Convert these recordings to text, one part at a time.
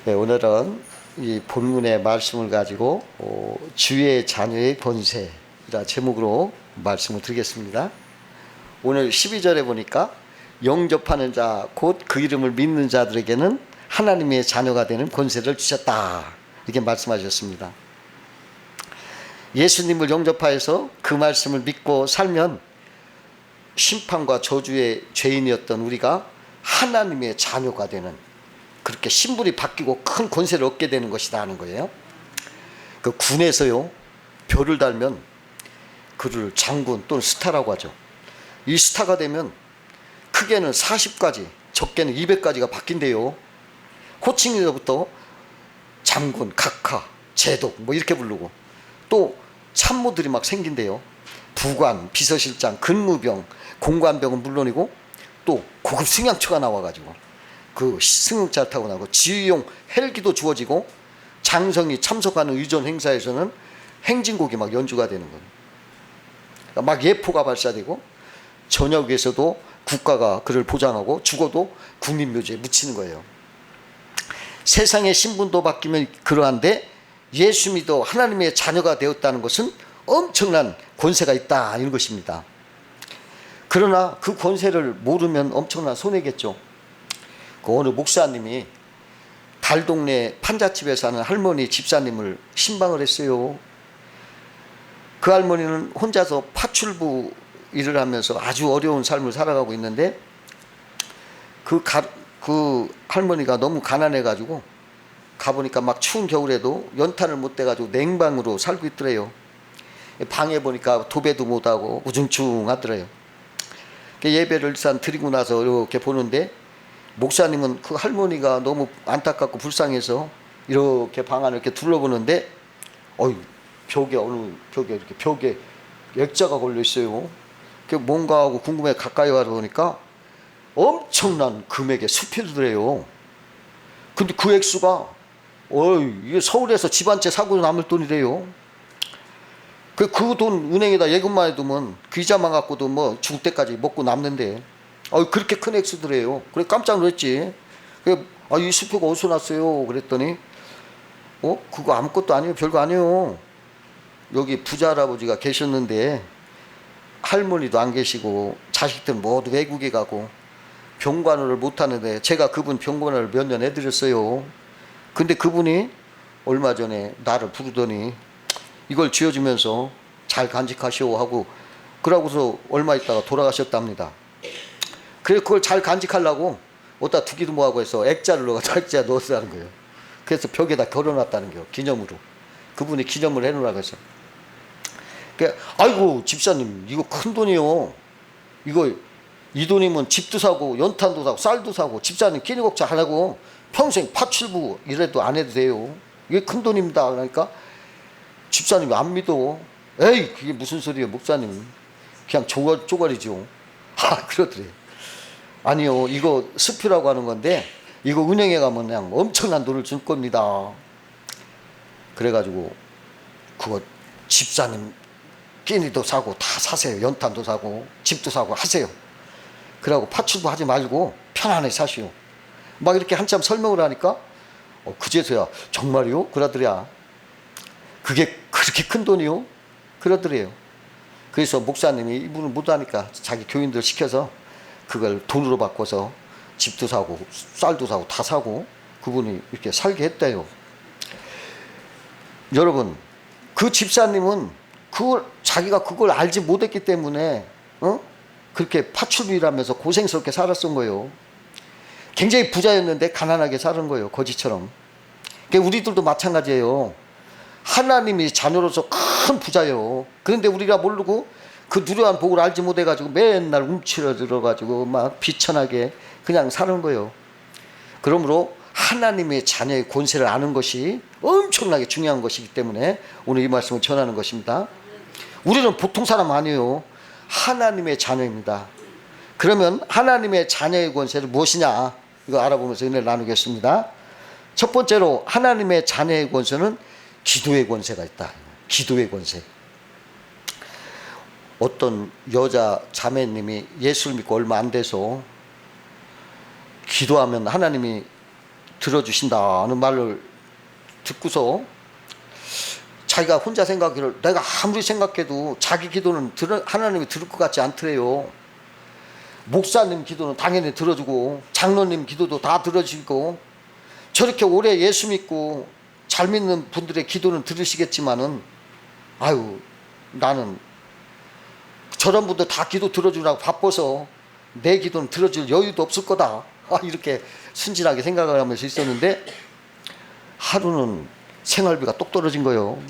네, 오늘은 이 본문의 말씀을 가지고 주의 자녀의 권세라 제목으로 말씀을 드리겠습니다. 오늘 12절에 보니까 영접하는 자 곧 그 이름을 믿는 자들에게는 하나님의 자녀가 되는 권세를 주셨다, 이렇게 말씀하셨습니다. 예수님을 영접하여서 그 말씀을 믿고 살면 심판과 저주의 죄인이었던 우리가 하나님의 자녀가 되는, 그렇게 신분이 바뀌고 큰 권세를 얻게 되는 것이다 하는 거예요. 그 군에서요, 별을 달면 그를 장군 또는 스타라고 하죠. 이 스타가 되면 크게는 40가지, 적게는 200가지가 바뀐대요. 호칭에서부터 장군, 각하, 제독 뭐 이렇게 부르고, 또 참모들이 막 생긴대요. 부관, 비서실장, 근무병, 공관병은 물론이고 또 고급 승용차가 나와가지고 그 승용차 타고 나고, 지휘용 헬기도 주어지고, 장성이 참석하는 의전 행사에서는 행진곡이 막 연주가 되는 거예요. 그러니까 막 예포가 발사되고, 전역에서도 국가가 그를 보장하고, 죽어도 국민묘지에 묻히는 거예요. 세상의 신분도 바뀌면 그러한데 예수 믿어 하나님의 자녀가 되었다는 것은 엄청난 권세가 있다, 이런 것입니다. 그러나 그 권세를 모르면 엄청난 손해겠죠. 그 어느 목사님이 달동네 판잣집에 사는 할머니 집사님을 신방을 했어요. 그 할머니는 혼자서 파출부 일을 하면서 아주 어려운 삶을 살아가고 있는데, 그 할머니가 너무 가난해가지고 가보니까 막 추운 겨울에도 연탄을 못 대가지고 냉방으로 살고 있더래요. 방에 보니까 도배도 못하고 우중충하더래요. 예배를 일단 드리고 나서 이렇게 보는데, 목사님은 그 할머니가 너무 안타깝고 불쌍해서 이렇게 방 안을 이렇게 둘러보는데, 벽에, 어느 벽에 이렇게 벽에 액자가 걸려 있어요. 그게 뭔가 하고 궁금해 가까이 와서 보니까 엄청난 금액의 수표더래요. 근데 그 액수가 이게 서울에서 집 한 채 사고 남을 돈이래요. 그 돈 은행에다 예금만 해두면 그 이자만 갖고도 뭐 죽을 때까지 먹고 남는데, 그렇게 큰 액수더래요. 그래 깜짝 놀랐지. 이 수표가 어디서 났어요? 그랬더니 그거 아무것도 아니에요. 별거 아니에요. 여기 부자 할아버지가 계셨는데 할머니도 안 계시고 자식들 모두 외국에 가고 병관을 못 하는데 제가 그분 병관을 몇 년 해드렸어요. 근데 그분이 얼마 전에 나를 부르더니 이걸 쥐어주면서 잘 간직하시오 하고, 그러고서 얼마 있다가 돌아가셨답니다. 그래서 그걸 잘 간직하려고 어디다 두기도 뭐하고 해서 액자를 넣었다는 거예요. 그래서 벽에다 걸어놨다는 거예요, 기념으로. 그분이 기념을 해놓으라고 해서. 아이고 집사님, 이거 큰 돈이요. 이 돈이면 집도 사고 연탄도 사고 쌀도 사고, 집사님 끼니 걱정 안 하고 평생 파출부 이래도 안 해도 돼요. 이게 큰 돈입니다. 그러니까 집사님이 안 믿어. 에이, 그게 무슨 소리예요 목사님, 그냥 쪼가리죠. 그러더래요. 아니요, 이거 수표라고 하는 건데 이거 은행에 가면 그냥 엄청난 돈을 줄 겁니다. 그래가지고 그거 집사님 끼니도 사고 다 사세요. 연탄도 사고 집도 사고 하세요. 그러고 파출부 하지 말고 편안하게 사시오. 막 이렇게 한참 설명을 하니까 그제서야 정말요? 그러더랴. 그게 그렇게 큰 돈이요? 그러더래요. 그래서 목사님이 이분을 못하니까 자기 교인들 시켜서 그걸 돈으로 바꿔서 집도 사고 쌀도 사고 다 사고 그분이 이렇게 살게 했대요. 여러분, 그 집사님은 자기가 그걸 알지 못했기 때문에 그렇게 파출부 일하면서 고생스럽게 살았던 거예요. 굉장히 부자였는데 가난하게 사는 거예요, 거지처럼. 우리들도 마찬가지예요. 하나님이 자녀로서 큰 부자예요. 그런데 우리가 모르고 그 누려한 복을 알지 못해가지고 맨날 움츠러들어가지고 막 비천하게 그냥 사는 거예요. 그러므로 하나님의 자녀의 권세를 아는 것이 엄청나게 중요한 것이기 때문에 오늘 이 말씀을 전하는 것입니다. 우리는 보통 사람 아니에요. 하나님의 자녀입니다. 그러면 하나님의 자녀의 권세를 무엇이냐, 이거 알아보면서 은혜를 나누겠습니다. 첫 번째로 하나님의 자녀의 권세는 기도의 권세가 있다. 기도의 권세. 어떤 여자 자매님이 예수를 믿고 얼마 안 돼서 기도하면 하나님이 들어주신다는 말을 듣고서 자기가 혼자 생각하기를 내가 아무리 생각해도 자기 기도는 하나님이 들을 것 같지 않더래요. 목사님 기도는 당연히 들어주고 장로님 기도도 다 들어주고 저렇게 오래 예수 믿고 잘 믿는 분들의 기도는 들으시겠지만은 아유 나는 저런 분들 다 기도 들어주라고 바빠서 내 기도는 들어줄 여유도 없을 거다. 이렇게 순진하게 생각을 하면서 있었는데 하루는 생활비가 똑 떨어진 거예요.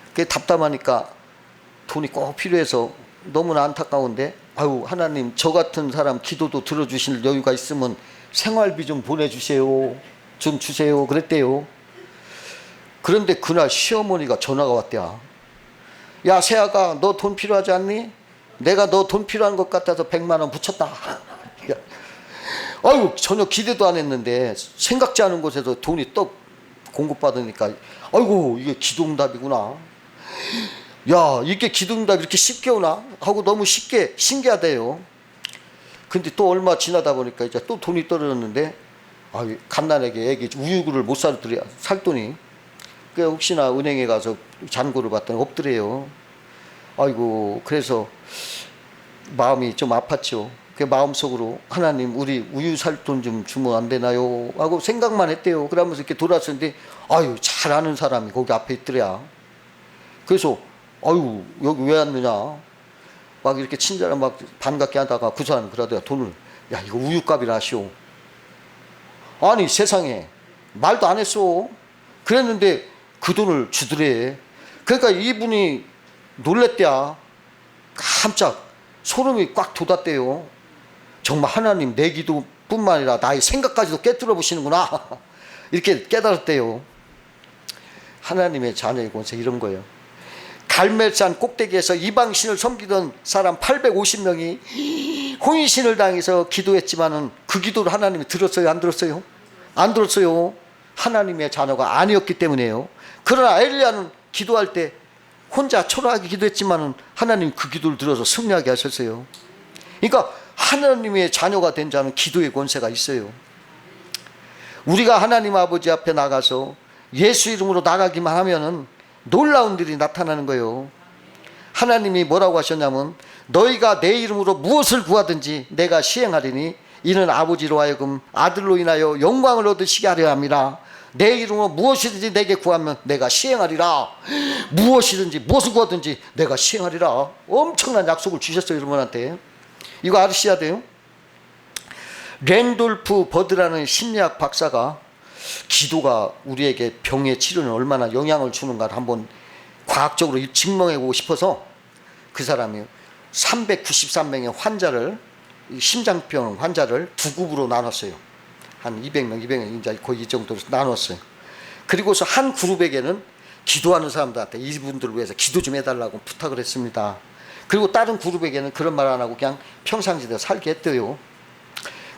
그게 답답하니까 돈이 꼭 필요해서 너무나 안타까운데 아유 하나님 저 같은 사람 기도도 들어주실 여유가 있으면 생활비 좀 보내주세요. 좀 주세요. 그랬대요. 그런데 그날 시어머니가 전화가 왔대야. 야 세아가 너 돈 필요하지 않니? 내가 너 돈 필요한 것 같아서 100만 원 붙였다. 아유 전혀 기대도 안 했는데 생각지 않은 곳에서 돈이 떡 공급받으니까 아이고 이게 기도응답이구나. 야 이게 기도응답이 이렇게 쉽게 오나 하고 너무 쉽게 신기하대요. 근데 또 얼마 지나다 보니까 이제 또 돈이 떨어졌는데 아유 갓난에게 애기 우유를 못 살 돈이 그 혹시나 은행에 가서 잔고를 봤더니 없더래요. 아이고 그래서 마음이 좀 아팠죠. 그 마음속으로 하나님 우리 우유 살 돈 좀 주면 안 되나요? 하고 생각만 했대요. 그러면서 이렇게 돌아왔는데 아유 잘 아는 사람이 거기 앞에 있더래야. 그래서 아유 여기 왜 왔느냐 막 이렇게 친절한 막 반갑게 하다가 그 사람 그러더라. 돈을 야 이거 우유값이라 하시오. 아니 세상에 말도 안 했어. 그랬는데 그 돈을 주더래. 그러니까 이분이 놀랬대야. 깜짝 소름이 꽉 돋았대요. 정말 하나님 내 기도뿐만 아니라 나의 생각까지도 깨뜨려 보시는구나. 이렇게 깨달았대요. 하나님의 자녀의 권세 이런 거예요. 갈멜산 꼭대기에서 이방신을 섬기던 사람 850명이 혼인신을 당해서 기도했지만은 그 기도를 하나님이 들었어요? 안 들었어요? 안 들었어요. 하나님의 자녀가 아니었기 때문에요. 그러나 엘리야는 기도할 때 혼자 초라하게 기도했지만은 하나님 그 기도를 들어서 승리하게 하셨어요. 그러니까 하나님의 자녀가 된 자는 기도의 권세가 있어요. 우리가 하나님 아버지 앞에 나가서 예수 이름으로 나가기만 하면은 놀라운 일이 나타나는 거예요. 하나님이 뭐라고 하셨냐면 너희가 내 이름으로 무엇을 구하든지 내가 시행하리니 이는 아버지로 하여금 아들로 인하여 영광을 얻으시게 하려 함이라. 내 이름으로 무엇이든지 내게 구하면 내가 시행하리라. 무엇이든지 무엇을 구하든지 내가 시행하리라. 엄청난 약속을 주셨어요. 여러분한테. 이거 아시셔야 돼요. 랜돌프 버드라는 심리학 박사가 기도가 우리에게 병의 치료는 얼마나 영향을 주는가를 한번 과학적으로 증명해보고 싶어서 그 사람이 393명의 환자를 심장병 환자를 두 그룹으로 나눴어요. 한 200명, 200명 이제 거의 이 정도로 나눴어요. 그리고서 한 그룹에게는 기도하는 사람들한테 이분들을 위해서 기도 좀 해달라고 부탁을 했습니다. 그리고 다른 그룹에게는 그런 말 안 하고 그냥 평상시대로 살게 했대요.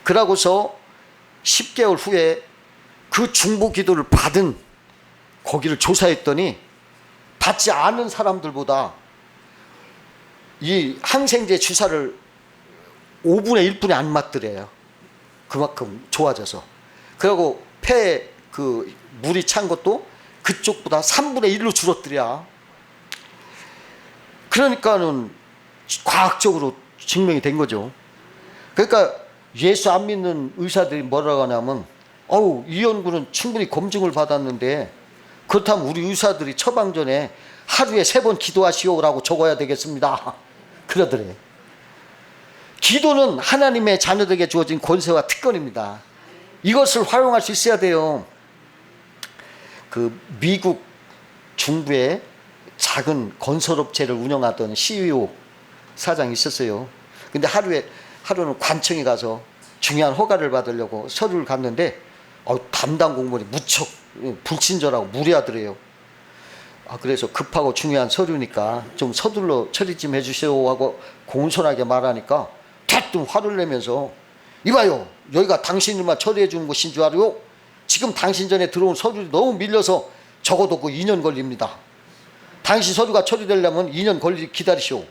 그러고서 10개월 후에 그 중보 기도를 받은 거기를 조사했더니 받지 않은 사람들보다 이 항생제 주사를 5분의 1분에 안 맞더래요. 그만큼 좋아져서. 그리고 폐에 그 물이 찬 것도 그쪽보다 3분의 1로 줄었더랴. 그러니까는 과학적으로 증명이 된 거죠. 그러니까 예수 안 믿는 의사들이 뭐라고 하냐면 어우 이 연구는 충분히 검증을 받았는데 그렇다면 우리 의사들이 처방 전에 하루에 3번 기도하시오라고 적어야 되겠습니다. 그러더래. 기도는 하나님의 자녀들에게 주어진 권세와 특권입니다. 이것을 활용할 수 있어야 돼요. 그 미국 중부에 작은 건설업체를 운영하던 CEO 사장이 있었어요. 근데 하루는 관청에 가서 중요한 허가를 받으려고 서류를 갔는데 담당 공무원이 무척 불친절하고 무례하더래요. 그래서 급하고 중요한 서류니까 좀 서둘러 처리 좀 해주세요 하고 공손하게 말하니까 대뜸 화를 내면서 이봐요, 여기가 당신들만 처리해 주는 곳인 줄 알아요? 지금 당신 전에 들어온 서류들이 너무 밀려서 적어도 그 2년 걸립니다. 당신 서류가 처리되려면 2년 기다리시오.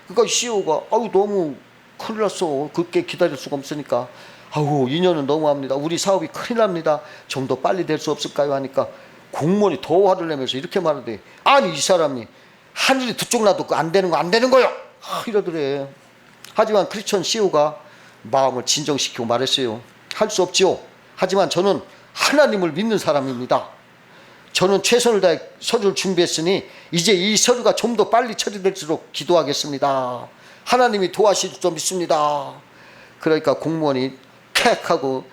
그러니까 CEO가 너무 큰일 났어. 그렇게 기다릴 수가 없으니까 아우 2년은 너무합니다. 우리 사업이 큰일 납니다. 좀 더 빨리 될 수 없을까요? 하니까 공무원이 더 화를 내면서 이렇게 말하대. 아니 이 사람이 하늘이 두 쪽 놔도 안 되는 거요. 이러더래. 하지만 크리스천 CEO가 마음을 진정시키고 말했어요. 할 수 없지요. 하지만 저는 하나님을 믿는 사람입니다. 저는 최선을 다해 서류를 준비했으니 이제 이 서류가 좀 더 빨리 처리될수록 기도하겠습니다. 하나님이 도와주실 줄 믿습니다. 그러니까 공무원이 캬 하고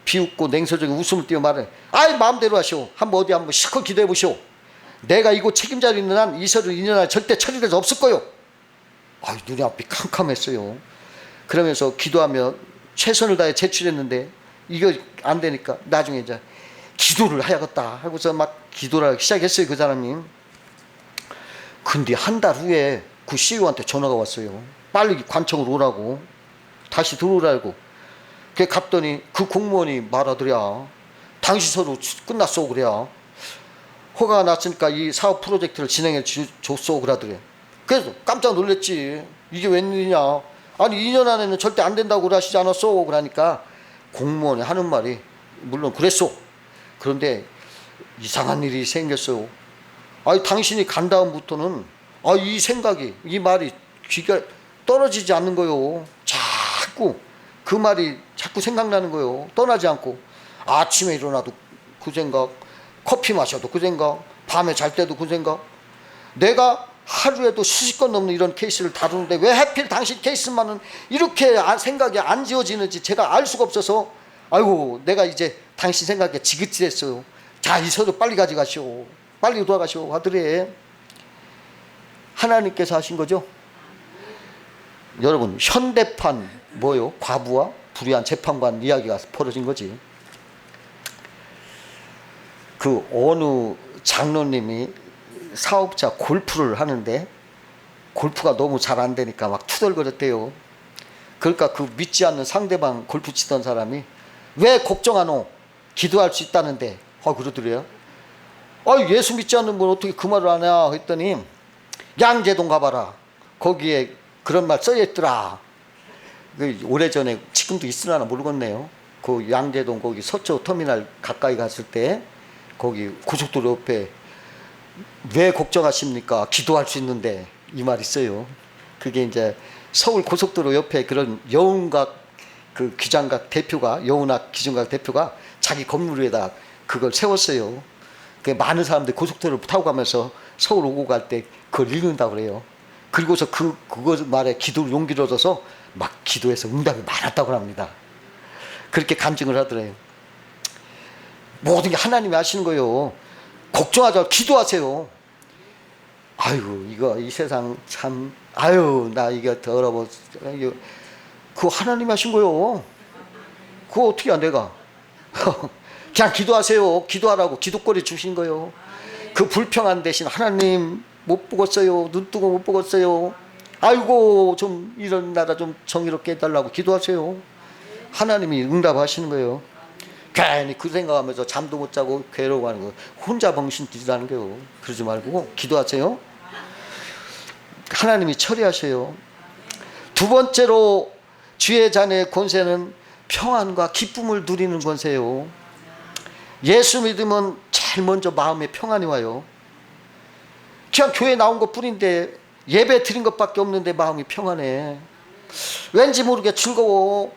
비웃고 냉소적인 웃음을 띄워 말해. 아이 마음대로 하시오. 한번 어디 한번 실컷 기도해 보시오. 내가 이곳 책임자로 있는 한 이 서류 2년 안에 절대 처리될 수 없을 거요. 아이 눈이 앞이 캄캄했어요. 그러면서 기도하며 최선을 다해 제출했는데 이거 안 되니까 나중에 이제 기도를 해야겠다 하고서 막 기도를 하기 시작했어요. 그 사람이. 근데 한 달 후에 그 CEO한테 전화가 왔어요. 빨리 관청으로 오라고. 다시 들어오라고. 그래 갔더니 그 공무원이 말하더랴. 당시 서류 끝났어 그래. 허가가 났으니까 이 사업 프로젝트를 진행해 줬어 그러더래. 그래서 깜짝 놀랐지. 이게 웬일이냐. 아니 2년 안에는 절대 안 된다고 그러시지 않았어. 그러니까 공무원이 하는 말이 물론 그랬어. 그런데 이상한 일이 생겼어요. 아니 당신이 간 다음부터는 이 생각이 이 말이 귀가 떨어지지 않는 거요. 자꾸 그 말이 자꾸 생각나는 거요. 떠나지 않고 아침에 일어나도 그 생각, 커피 마셔도 그 생각, 밤에 잘 때도 그 생각. 내가 하루에도 수십 건 넘는 이런 케이스를 다루는데 왜 하필 당신 케이스만은 이렇게 생각이 안 지워지는지 제가 알 수가 없어서 아이고 내가 이제 당신 생각에 지긋지했어요. 자 이 서류 빨리 가져가시오. 빨리 돌아가시오 하더래. 하나님께서 하신 거죠. 여러분 현대판 뭐요? 과부와 불의한 재판관 이야기가 벌어진 거지. 그 어느 장로님이 사업자 골프를 하는데 골프가 너무 잘 안 되니까 막 투덜거렸대요. 그러니까 그 믿지 않는 상대방 골프 치던 사람이 왜 걱정하노? 기도할 수 있다는데. 그러더래요. 예수 믿지 않는 분 어떻게 그 말을 하냐 했더니 양재동 가봐라. 거기에 그런 말 써있더라. 오래전에 지금도 있으려나 모르겠네요. 그 양재동 거기 서초 터미널 가까이 갔을 때 거기 고속도로 옆에 왜 걱정하십니까? 기도할 수 있는데 이 말 있어요. 그게 이제 서울 고속도로 옆에 그런 여운각 그 기장각 대표가 여운학 기장각 대표가 자기 건물 위에다 그걸 세웠어요. 그 많은 사람들이 고속도로를 타고 가면서 서울 오고 갈 때 그걸 읽는다고 그래요. 그리고서 그거 말에 기도를 용기를 얻어서 막 기도해서 응답이 많았다고 합니다. 그렇게 간증을 하더래요. 모든 게 하나님이 하시는 거예요. 걱정하지 말고 기도하세요. 아이고 이거 이 세상 참 나 이거 더러워. 그거 하나님이 하신 거예요. 그거 어떻게 안 내가. 그냥 기도하세요. 기도하라고 기도거리 주신 거예요. 그 불평한 대신 하나님 못 보겠어요. 눈 뜨고 못 보겠어요. 아이고 좀 이런 나라 좀 정의롭게 해달라고 기도하세요. 하나님이 응답하시는 거예요. 괜히 그 생각하면서 잠도 못 자고 괴로워하는 거 혼자 벙신들이라는 거예요. 그러지 말고 기도하세요. 하나님이 처리하세요. 두 번째로 주의 자녀의 권세는 평안과 기쁨을 누리는 권세요. 예수 믿으면 제일 먼저 마음에 평안이 와요. 그냥 교회 나온 것 뿐인데 예배 드린 것밖에 없는데 마음이 평안해. 왠지 모르게 즐거워.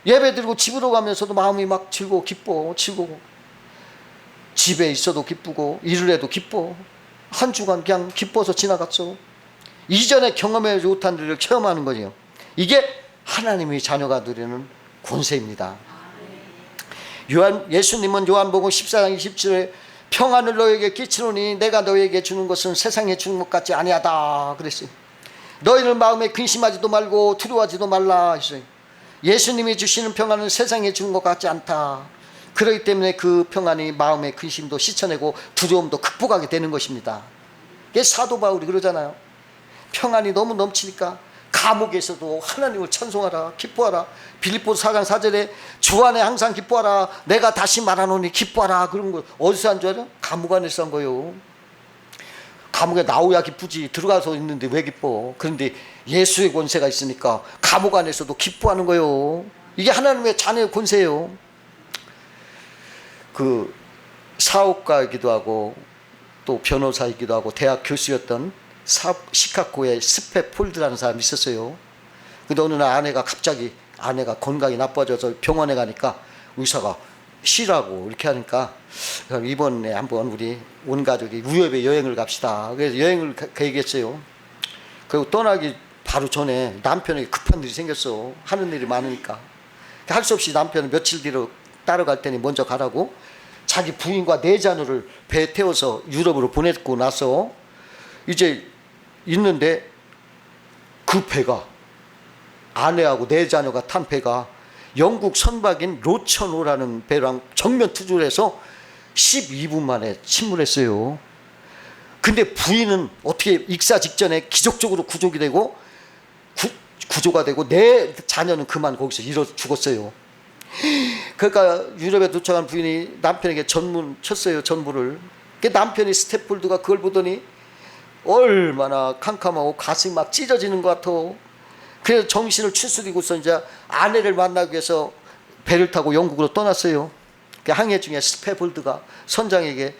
예배 드리고 집으로 가면서도 마음이 막 즐거워 기뻐 즐거워. 집에 있어도 기쁘고 일을 해도 기뻐. 한 주간 그냥 기뻐서 지나갔어. 이전에 경험하지 못한 일을 체험하는 거죠. 이게 하나님의 자녀가 누리는 권세입니다. 예수님은 요한복음 14장 27절에 평안을 너에게 끼치노니 내가 너에게 주는 것은 세상에 주는 것 같지 아니하다 그랬어요. 너희는 마음에 근심하지도 말고 두려워하지도 말라 했어요. 예수님이 주시는 평안은 세상에 주는 것 같지 않다. 그렇기 때문에 그 평안이 마음의 근심도 씻어내고 두려움도 극복하게 되는 것입니다. 이게 사도 바울이 그러잖아요. 평안이 너무 넘치니까 감옥에서도 하나님을 찬송하라 기뻐하라. 빌립보서 4장 4절에 주 안에 항상 기뻐하라. 내가 다시 말하노니 기뻐하라. 그런 거 어디서 한 줄 알아? 감옥 안에서 한 거예요. 감옥에 나오야 기쁘지. 들어가서 있는데 왜 기뻐? 그런데 예수의 권세가 있으니까 감옥 안에서도 기뻐하는 거예요. 이게 하나님의 자녀의 권세예요. 그 사업가이기도 하고 또 변호사이기도 하고 대학 교수였던 시카고의 스페폴드라는 사람이 있었어요. 근데 어느 날 아내가 건강이 나빠져서 병원에 가니까 의사가 쉬라고 이렇게 하니까 이번에 한번 우리 온 가족이 유럽에 여행을 갑시다. 그래서 여행을 계획했어요. 그리고 떠나기 바로 전에 남편에게 급한 일이 생겼어. 하는 일이 많으니까. 할 수 없이 남편은 며칠 뒤로 따라갈 테니 먼저 가라고 자기 부인과 네 자녀를 배에 태워서 유럽으로 보내고 나서 이제 있는데 그 배가 아내하고 네 자녀가 탄 배가 영국 선박인 로천호라는 배랑 정면 투주를 해서 12분 만에 침몰했어요. 근데 부인은 어떻게 익사 직전에 기적적으로 구조가 되고 내 자녀는 그만 거기서 죽었어요. 그러니까 유럽에 도착한 부인이 남편에게 쳤어요. 전부를. 남편이 스태폴드가 그걸 보더니 얼마나 캄캄하고 가슴이 막 찢어지는 것 같아. 그래서 정신을 추스리고서 이제 아내를 만나기 위해서 배를 타고 영국으로 떠났어요. 항해 중에 스태폴드가 선장에게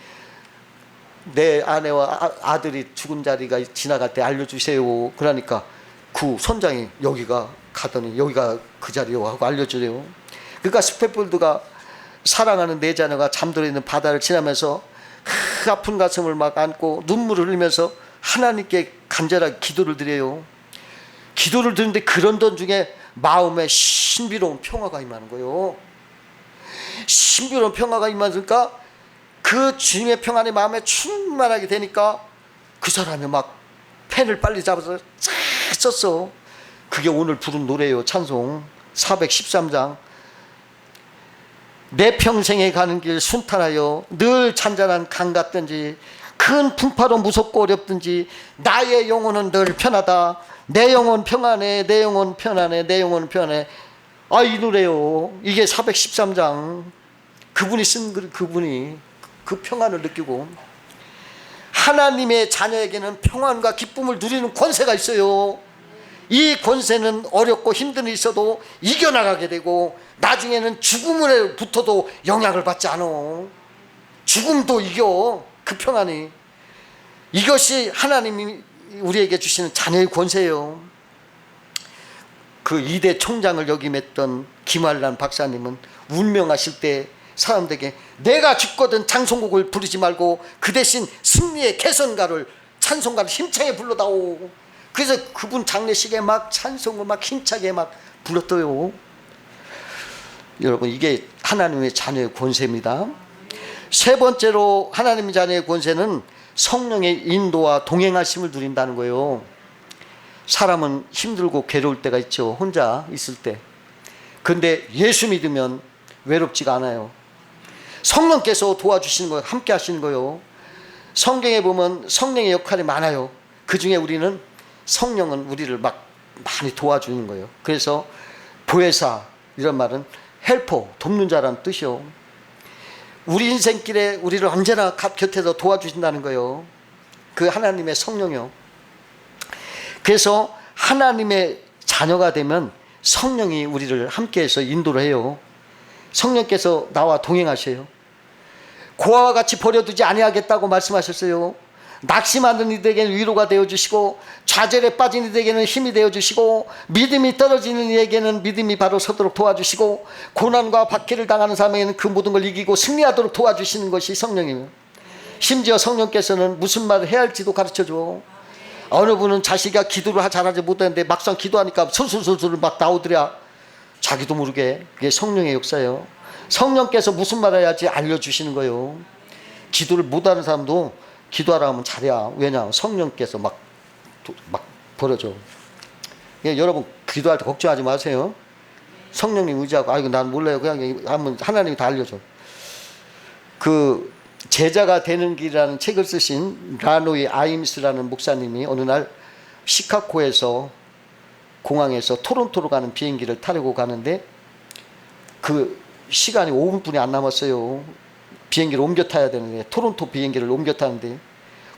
내 아내와 아들이 죽은 자리가 지나갈 때 알려주세요. 그러니까 그 선장이 여기가 가더니 여기가 그 자리요 하고 알려주래요. 그러니까 스태폴드가 사랑하는 내 자녀가 잠들어 있는 바다를 지나면서 아픈 가슴을 막 안고 눈물을 흘리면서 하나님께 간절하게 기도를 드려요. 기도를 드는데 그런 도중에 마음에 신비로운 평화가 임하는 거예요. 신비로운 평화가 임하니까 그 주님의 평안이 마음에 충만하게 되니까 그 사람이 막 펜을 빨리 잡아서 쫙 썼어. 그게 오늘 부른 노래예요. 찬송 413장. 내 평생에 가는 길 순탄하여 늘 잔잔한 강 같든지 큰 풍파로 무섭고 어렵든지 나의 영혼은 늘 편하다. 내 영혼 평안해, 내 영혼 편안해, 내 영혼 편해. 이 노래요. 이게 413장. 그분이 쓴 그분이 그 평안을 느끼고 하나님의 자녀에게는 평안과 기쁨을 누리는 권세가 있어요. 이 권세는 어렵고 힘든 일이 있어도 이겨나가게 되고 나중에는 죽음에 붙어도 영향을 받지 않아. 죽음도 이겨. 그 평안이. 이것이 하나님이 우리에게 주시는 자녀의 권세예요. 그 2대 총장을 역임했던 김환란 박사님은 운명하실 때 사람들에게 내가 죽거든 장송곡을 부르지 말고 그 대신 승리의 개선가를 찬송가를 힘차게 불러다오. 그래서 그분 장례식에 막 찬송을 막 힘차게 막 불렀어요. 여러분 이게 하나님의 자녀의 권세입니다. 세 번째로 하나님의 자녀의 권세는 성령의 인도와 동행하심을 누린다는 거예요. 사람은 힘들고 괴로울 때가 있죠. 혼자 있을 때. 근데 예수 믿으면 외롭지가 않아요. 성령께서 도와주시는 거예요. 함께 하시는 거예요. 성경에 보면 성령의 역할이 많아요. 그 중에 우리는 성령은 우리를 막 많이 도와주는 거예요. 그래서 보혜사 이런 말은 헬퍼, 돕는 자라는 뜻이요. 우리 인생길에 우리를 언제나 곁에서 도와주신다는 거예요. 그 하나님의 성령이요. 그래서 하나님의 자녀가 되면 성령이 우리를 함께해서 인도를 해요. 성령께서 나와 동행하셔요. 고아와 같이 버려두지 아니하겠다고 말씀하셨어요. 낙심하는 이들에게는 위로가 되어주시고 좌절에 빠진 이들에게는 힘이 되어주시고 믿음이 떨어지는 이에게는 믿음이 바로 서도록 도와주시고 고난과 박해를 당하는 사람에게는 그 모든 걸 이기고 승리하도록 도와주시는 것이 성령이에요. 심지어 성령께서는 무슨 말을 해야 할지도 가르쳐줘. 어느 분은 자식이 기도를 잘하지 못하는데 막상 기도하니까 술술술술 막 나오더랴. 자기도 모르게. 그게 성령의 역사예요. 성령께서 무슨 말을 해야지 알려주시는 거예요. 기도를 못하는 사람도 기도하라 하면 잘해야. 왜냐 성령께서 막 벌어져. 여러분 기도할 때 걱정하지 마세요. 성령님 의지하고 이거 난 몰라요. 그냥 하면 하나님이 다 알려줘. 그 제자가 되는 길이라는 책을 쓰신 라노이 아임스라는 목사님이 어느 날 시카고에서 공항에서 토론토로 가는 비행기를 타려고 가는데 그 시간이 5분뿐이 안 남았어요. 비행기를 옮겨 타야 되는데 토론토 비행기를 옮겨 타는데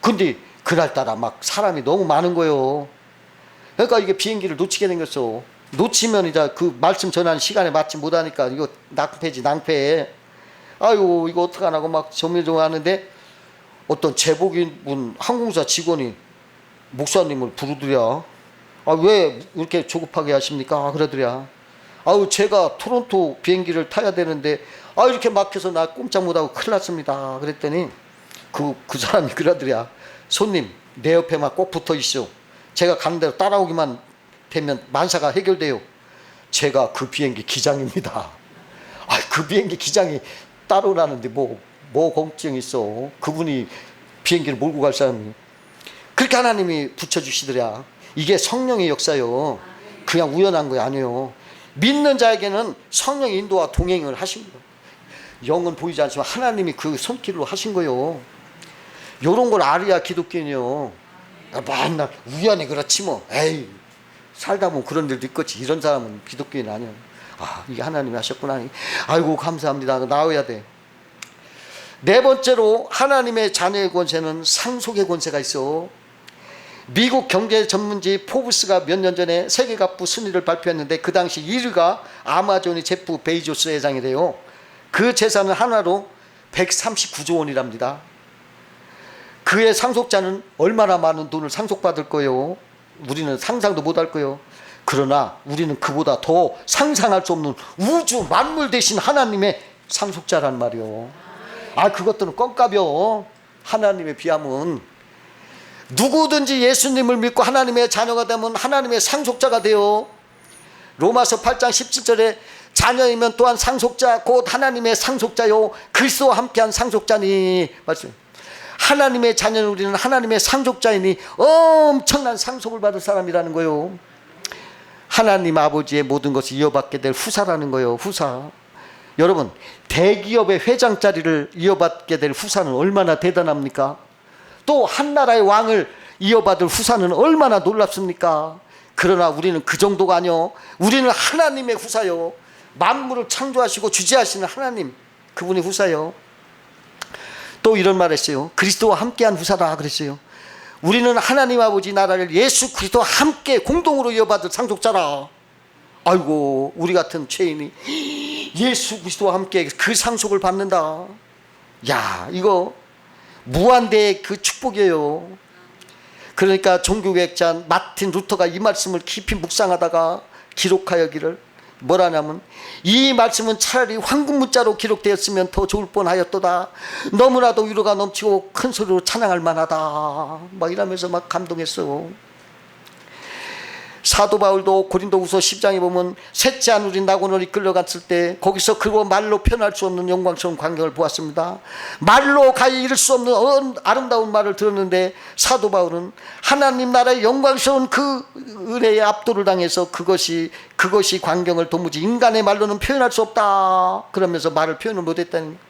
근데 그날따라 막 사람이 너무 많은 거예요. 그러니까 이게 비행기를 놓치게 생겼어. 놓치면 이제 그 말씀 전하는 시간에 맞지 못하니까 이거 낭패지 낭패. 아이고 이거 어떡하나고 막 조밀조밀 하는데 어떤 제복인 항공사 직원이 목사님을 부르더랴. 아, 왜 이렇게 조급하게 하십니까? 그러더랴. 아유, 제가 토론토 비행기를 타야 되는데 이렇게 막혀서 나 꼼짝 못하고 큰일 났습니다. 그랬더니 그 사람이 그러더랴. 손님, 내 옆에만 꼭 붙어 있어. 제가 가는 대로 따라오기만 되면 만사가 해결돼요. 제가 그 비행기 기장입니다. 그 비행기 기장이 따라오라는데 뭐 걱정 있어. 그분이 비행기를 몰고 갈 사람이. 그렇게 하나님이 붙여주시더랴. 이게 성령의 역사요. 그냥 우연한 거 아니에요. 믿는 자에게는 성령의 인도와 동행을 하신 거예요. 영은 보이지 않지만 하나님이 그 손길로 하신 거예요. 요런 걸 알아야 기독교인이요. 맨날 우연히 그렇지 뭐. 에이, 살다 보면 그런 일도 있겠지. 이런 사람은 기독교인 아니야. 이게 하나님이 하셨구나. 아이고 감사합니다. 나와야 돼. 네 번째로 하나님의 자녀의 권세는 상속의 권세가 있어. 미국 경제 전문지 포브스가 몇 년 전에 세계갑부 순위를 발표했는데 그 당시 1위가 아마존의 제프 베이조스 회장이래요. 그 재산은 하나로 139조 원이랍니다. 그의 상속자는 얼마나 많은 돈을 상속받을 거예요. 우리는 상상도 못할 거예요. 그러나 우리는 그보다 더 상상할 수 없는 우주 만물 대신 하나님의 상속자란 말이요. 그것들은 껌값이요. 하나님에 비하면. 누구든지 예수님을 믿고 하나님의 자녀가 되면 하나님의 상속자가 돼요. 로마서 8장 17절에 자녀이면 또한 상속자 곧 하나님의 상속자요 그리스도와 함께한 상속자니. 말씀. 하나님의 자녀는 우리는 하나님의 상속자이니 엄청난 상속을 받을 사람이라는 거예요. 하나님 아버지의 모든 것을 이어받게 될 후사라는 거예요. 후사. 여러분, 대기업의 회장 자리를 이어받게 될 후사는 얼마나 대단합니까? 또 한 나라의 왕을 이어받을 후사는 얼마나 놀랍습니까? 그러나 우리는 그 정도가 아니요. 우리는 하나님의 후사요. 만물을 창조하시고 주재하시는 하나님, 그분이 후사요. 또 이런 말 했어요. 그리스도와 함께한 후사다 그랬어요. 우리는 하나님 아버지 나라를 예수 그리스도와 함께 공동으로 이어받을 상속자라. 아이고, 우리 같은 죄인이 예수 그리스도와 함께 그 상속을 받는다. 야, 이거 무한대의 그 축복이에요. 그러니까 종교개혁자 마틴 루터가 이 말씀을 깊이 묵상하다가 기록하여기를 뭐라냐면, 이 말씀은 차라리 황금문자로 기록되었으면 더 좋을 뻔하였도다. 너무나도 위로가 넘치고 큰 소리로 찬양할 만하다. 막 이러면서 막 감동했어요. 사도 바울도 고린도후서 10장에 보면 셋째 하늘이 낙원으로 이끌려갔을 때 거기서 그거 말로 표현할 수 없는 영광스러운 광경을 보았습니다. 말로 가히 이를 수 없는 아름다운 말을 들었는데 사도 바울은 하나님 나라의 영광스러운 그 은혜의 압도를 당해서 그것이 광경을 도무지 인간의 말로는 표현할 수 없다 그러면서 말을 표현을 못했다는 거예요.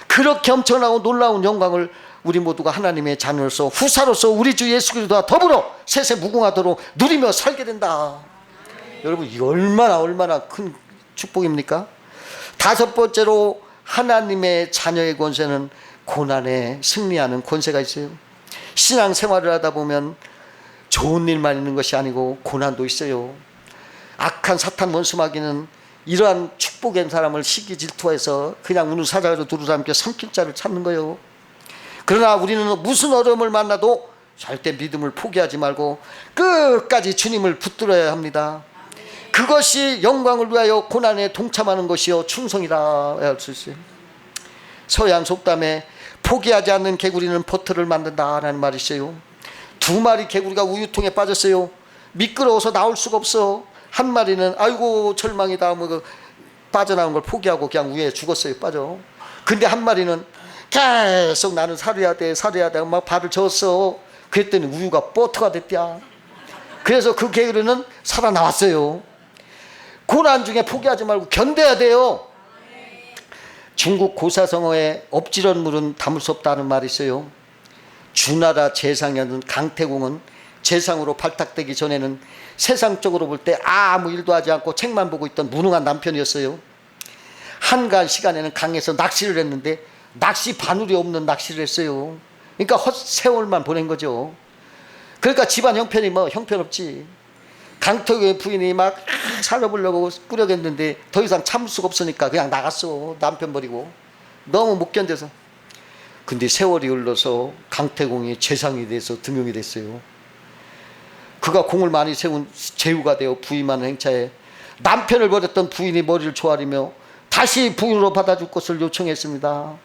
그렇게 엄청나고 놀라운 영광을 우리 모두가 하나님의 자녀로서 후사로서 우리 주 예수 그리스도와 더불어 세세 무궁하도록 누리며 살게 된다. 여러분, 이거 얼마나 큰 축복입니까? 다섯 번째로 하나님의 자녀의 권세는 고난에 승리하는 권세가 있어요. 신앙생활을 하다 보면 좋은 일만 있는 것이 아니고 고난도 있어요. 악한 사탄 원수마귀는 이러한 축복의 사람을 시기 질투해서 그냥 우는 사자로 두루 담겨 삼킬 자를 찾는 거예요. 그러나 우리는 무슨 어려움을 만나도 절대 믿음을 포기하지 말고 끝까지 주님을 붙들어야 합니다. 그것이 영광을 위하여 고난에 동참하는 것이요 충성이라 할 수 있어요. 서양 속담에 포기하지 않는 개구리는 버터를 만든다라는 말이 있어요. 두 마리 개구리가 우유통에 빠졌어요. 미끄러워서 나올 수가 없어. 한 마리는 아이고 절망이다 뭐 빠져나온 걸 포기하고 그냥 우유에 죽었어요. 빠져. 근데 한 마리는 계속 나는 살아야 돼 막 발을 저었어. 그랬더니 우유가 버터가 됐대야. 그래서 그 개구리는 살아나왔어요. 고난 중에 포기하지 말고 견뎌야 돼요. 중국 고사성어에 엎지런 물은 담을 수 없다는 말이 있어요. 주나라 재상이었던 강태공은 재상으로 발탁되기 전에는 세상적으로 볼 때 아무 일도 하지 않고 책만 보고 있던 무능한 남편이었어요. 한가한 시간에는 강에서 낚시를 했는데 낚시 바늘이 없는 낚시를 했어요. 그러니까 헛세월만 보낸 거죠. 그러니까 집안 형편이 뭐 형편없지. 강태공의 부인이 막 살려보려고 꾸려겠는데 더 이상 참을 수가 없으니까 그냥 나갔어. 남편 버리고. 너무 못 견뎌서. 근데 세월이 흘러서 강태공이 재상이 돼서 등용이 됐어요. 그가 공을 많이 세운 제후가 되어 부임하는 행차에 남편을 버렸던 부인이 머리를 조아리며 다시 부인으로 받아줄 것을 요청했습니다.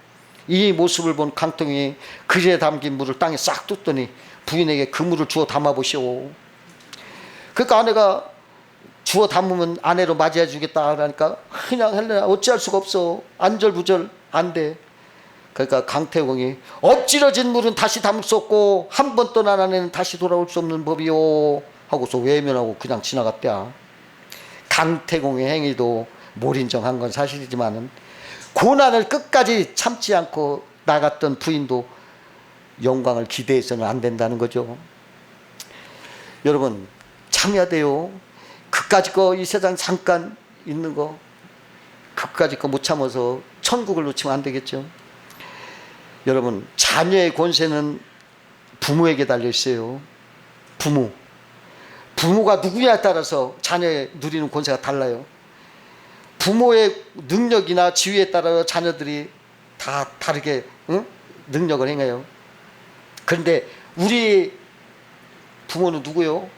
이 모습을 본 강태공이 그릇에 담긴 물을 땅에 싹 tus더니 부인에게 그 물을 주워 담아보시오. 그러니까 아내가 주워 담으면 아내로 맞이해 주겠다 그러니까 그냥 할래. 어찌할 수가 없어. 안절부절 안 돼. 그러니까 강태공이 엎질러진 물은 다시 담을 수 없고 한 번 떠난 아내는 다시 돌아올 수 없는 법이요 하고서 외면하고 그냥 지나갔대야. 강태공의 행위도 몰인정한 건 사실이지만은 고난을 끝까지 참지 않고 나갔던 부인도 영광을 기대해서는 안 된다는 거죠. 여러분 참아야 돼요. 그까짓 거 이 세상 잠깐 있는 거 그까짓 거 못 참아서 천국을 놓치면 안 되겠죠. 여러분 자녀의 권세는 부모에게 달려 있어요. 부모가 누구냐에 따라서 자녀의 누리는 권세가 달라요. 부모의 능력이나 지위에 따라 자녀들이 다 다르게 능력을 행해요. 그런데 우리 부모는 누구요?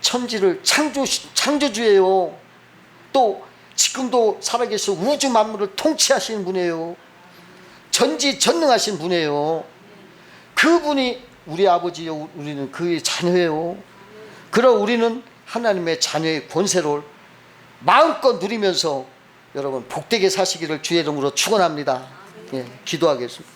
천지를 창조주예요. 또 지금도 살아계셔 우주 만물을 통치하시는 분이에요. 전지전능하신 분이에요. 그분이 우리 아버지요. 우리는 그의 자녀예요. 그럼 우리는 하나님의 자녀의 권세를 마음껏 누리면서 여러분 복되게 사시기를 주의 이름으로 축원합니다. 예, 기도하겠습니다.